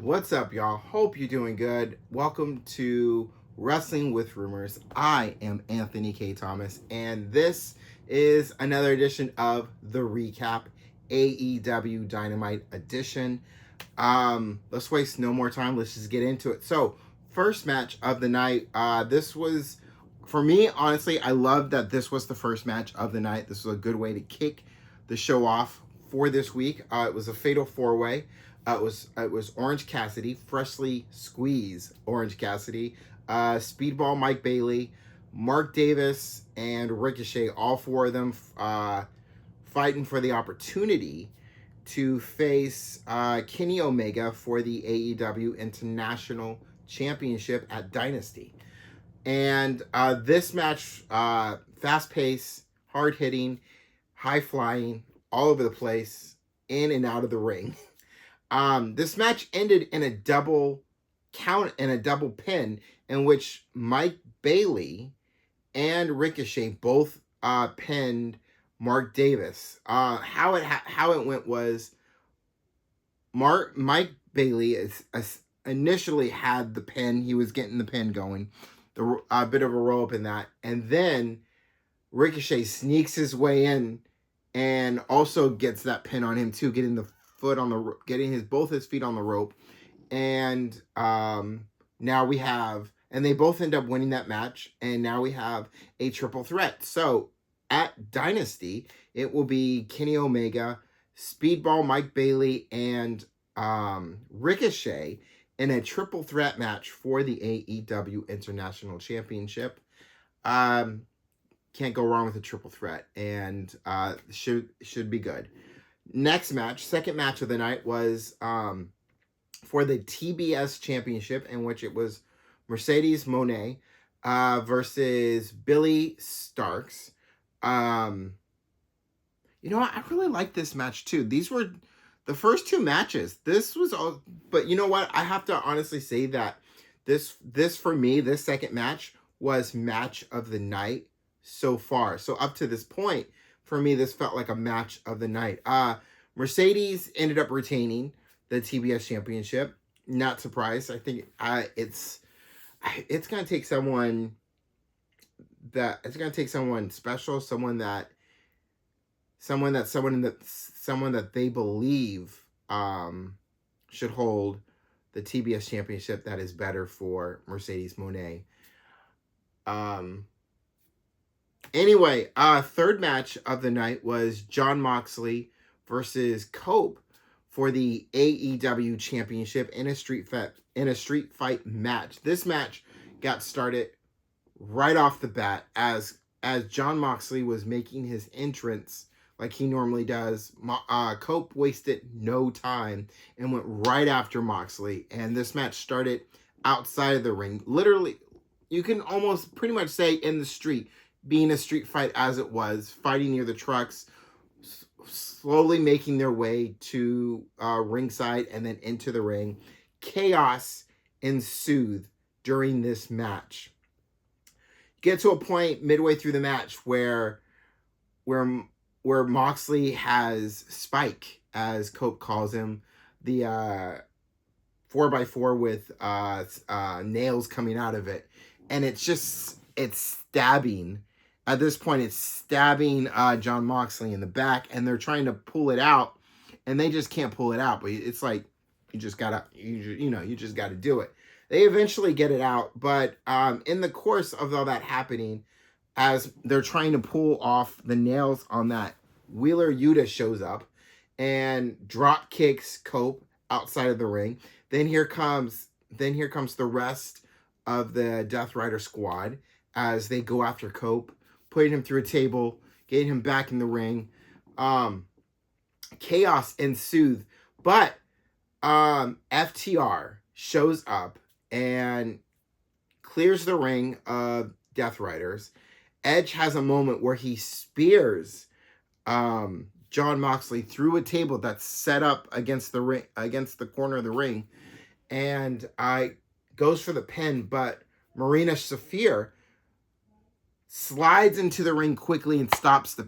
What's up, y'all? Hope you're doing good. Welcome to Wrestling with Rumors. I am Anthony K. Thomas, and this is another edition of The Recap, AEW Dynamite edition. Let's waste no more time. Let's just get into it. So, first match of the night. This was, for me, honestly, I love that this was the first match of the night. This was a good way to kick the show off for this week. It was a fatal four-way. It was Orange Cassidy, freshly squeezed Orange Cassidy, Speedball Mike Bailey, Mark Davis, and Ricochet. All four of them fighting for the opportunity to face Kenny Omega for the AEW International Championship at Dynasty. And this match, fast-paced, hard-hitting, high-flying, all over the place, in and out of the ring. This match ended in a double count and a double pin in which Mike Bailey and Ricochet both pinned Mark Davis. How it went was Mike Bailey initially had the pin. He was getting the pin going, a bit of a roll up in that, and then Ricochet sneaks his way in and also gets that pin on him too, getting both his feet on the rope, and now we have, and they both end up winning that match, and now we have a triple threat. So at Dynasty, it will be Kenny Omega, Speedball Mike Bailey, and Ricochet in a triple threat match for the AEW International Championship. Can't go wrong with a triple threat, and should be good. Next match, second match of the night, was for the TBS Championship, in which it was Mercedes Moné versus Billy Starks. I really like this match too. These were the first two matches. This was all, but you know what? I have to honestly say that this for me, this second match was match of the night so far. So up to this point, for me, this felt like a match of the night. Mercedes ended up retaining the TBS Championship. Not surprised. I think it's gonna take someone special, someone that they believe should hold the TBS Championship that is better for Mercedes Moné. Anyway, third match of the night was Jon Moxley versus Cope for the AEW Championship in a street fight match. This match got started right off the bat as Jon Moxley was making his entrance like he normally does. Cope wasted no time and went right after Moxley, and this match started outside of the ring. Literally, you can almost pretty much say in the street, being a street fight as it was, fighting near the trucks, slowly making their way to ringside and then into the ring. Chaos ensued during this match. Get to a point midway through the match where Moxley has Spike, as Cope calls him, the 4x4 with nails coming out of it, and it's stabbing. At this point, it's stabbing Jon Moxley in the back, and they're trying to pull it out, and they just can't pull it out. But it's like you just gotta do it. They eventually get it out, but in the course of all that happening, as they're trying to pull off the nails on that, Wheeler Yuta shows up and drop kicks Cope outside of the ring. Then here comes the rest of the Death Rider squad as they go after Cope, putting him through a table, getting him back in the ring. Chaos ensued, but FTR shows up and clears the ring of Death Riders. Edge has a moment where he spears Jon Moxley through a table that's set up against the corner of the ring, and goes for the pin, but Marina Shafir slides into the ring quickly and stops the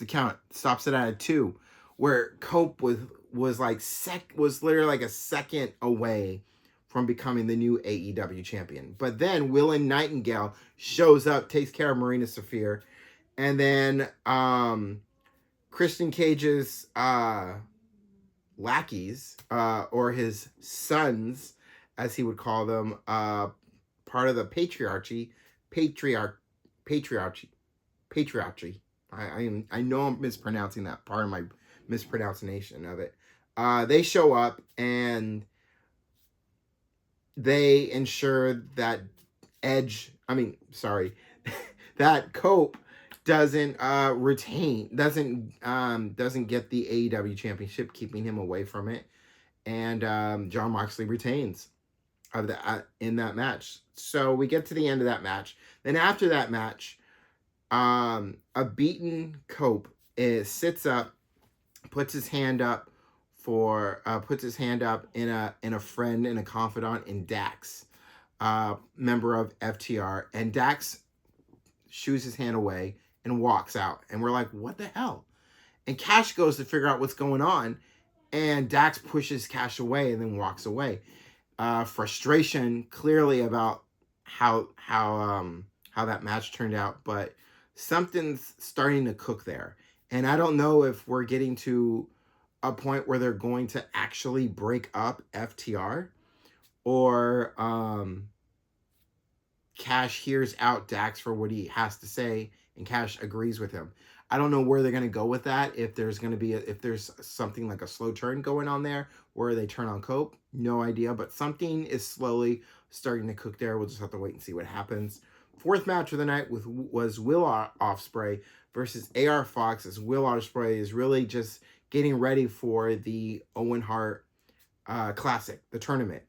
count, stops it at a 2, where Cope was literally like a second away from becoming the new AEW champion. But then Willow Nightingale shows up, takes care of Marina Shafir, and then Christian Cage's lackeys, or his sons, as he would call them, part of the patriarchy. I know I'm mispronouncing that, part of my mispronunciation of it. They show up and they ensure that that Cope doesn't get the AEW championship, keeping him away from it, and Jon Moxley retains in that match. So we get to the end of that match. Then after that match, a beaten Cope sits up, puts his hand up in a friend and a confidant in Dax, member of FTR, and Dax shoos his hand away and walks out, and we're like, what the hell? And Cash goes to figure out what's going on, and Dax pushes Cash away and then walks away. Frustration clearly about how that match turned out, but something's starting to cook there, and I don't know if we're getting to a point where they're going to actually break up FTR, or Cash hears out Dax for what he has to say and Cash agrees with him. I don't know where they're going to go with that. If there's something like a slow turn going on there where they turn on Cope, no idea, but something is slowly starting to cook there. We'll just have to wait and see what happens. Fourth match of the night was Will Ospreay versus AR Fox, as Will Ospreay is really just getting ready for the Owen Hart Classic, the tournament.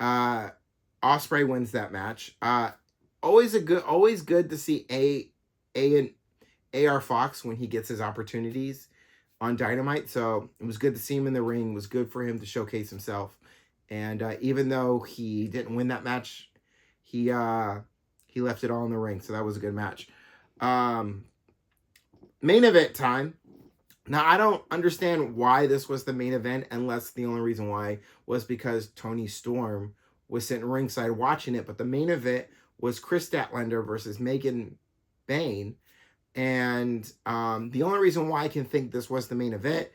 Ospreay wins that match. Always good to see AR Fox when he gets his opportunities on Dynamite. So it was good to see him in the ring. It was good for him to showcase himself. And even though he didn't win that match, he left it all in the ring. So that was a good match. Main event time. Now, I don't understand why this was the main event, unless the only reason why was because Toni Storm was sitting ringside watching it. But the main event was Chris Statlander versus Megan Bayne. And the only reason why I can think this was the main event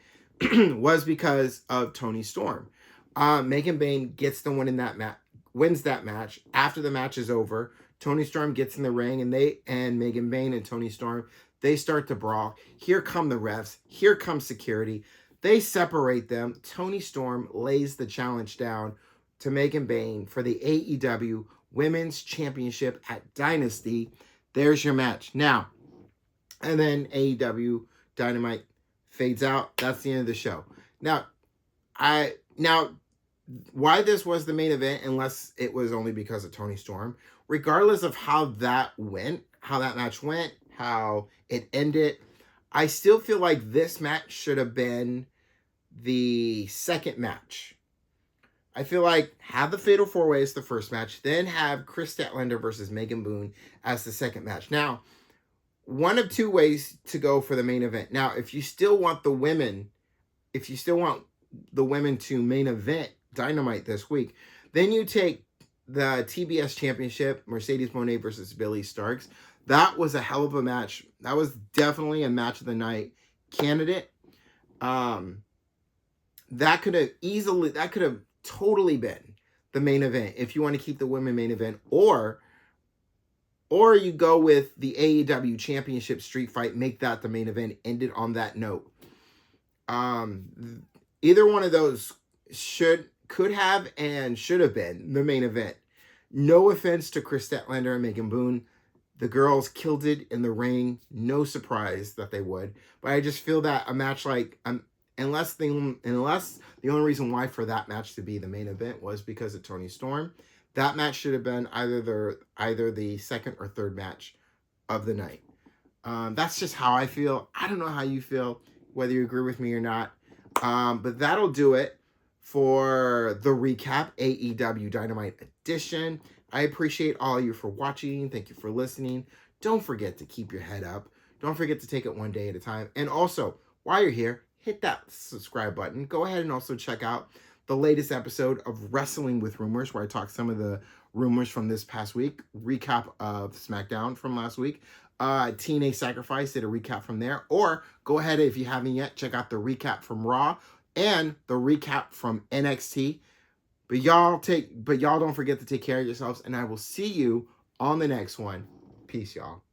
was because of Toni Storm. Megan Bayne gets the win in that wins that match. After the match is over, Toni Storm gets in the ring, and Megan Bayne and Toni Storm, they start to brawl. Here come the refs. Here comes security. They separate them. Toni Storm lays the challenge down to Megan Bayne for the AEW Women's Championship at Dynasty. There's your match. Now, and then AEW Dynamite fades out. That's the end of the show. Now, why this was the main event, unless it was only because of Toni Storm, regardless of how that match went, how it ended, I still feel like this match should have been the second match. I feel like have the Fatal 4-Way as the first match, then have Chris Statlander versus Megan Boone as the second match. Now, one of two ways to go for the main event. Now, if you still want the women to main event Dynamite this week, then you take the TBS Championship, Mercedes Moné versus Billy Starks. That was a hell of a match. That was definitely a match of the night candidate. That could have totally been the main event if you want to keep the women main event, or you go with the AEW Championship Street Fight, make that the main event, end it on that note. Either one of those could have and should have been the main event. No offense to Chris Statlander and Megan Boone. The girls killed it in the ring. No surprise that they would. But I just feel that a match like, unless the only reason why for that match to be the main event was because of Toni Storm, that match should have been either the second or third match of the night. That's just how I feel. I don't know how you feel, whether you agree with me or not. But that'll do it for the recap AEW Dynamite edition. I appreciate all of you for watching. Thank you for listening. Don't forget to keep your head up. Don't forget to take it one day at a time. And also, while you're here, hit that subscribe button. Go ahead and also check out the latest episode of Wrestling with Rumors, where I talk some of the rumors from this past week, recap of SmackDown from last week. TNA Sacrifice did a recap from there. Or go ahead, if you haven't yet, check out the recap from Raw and the recap from NXT. But y'all don't forget to take care of yourselves, and I will see you on the next one. Peace, y'all.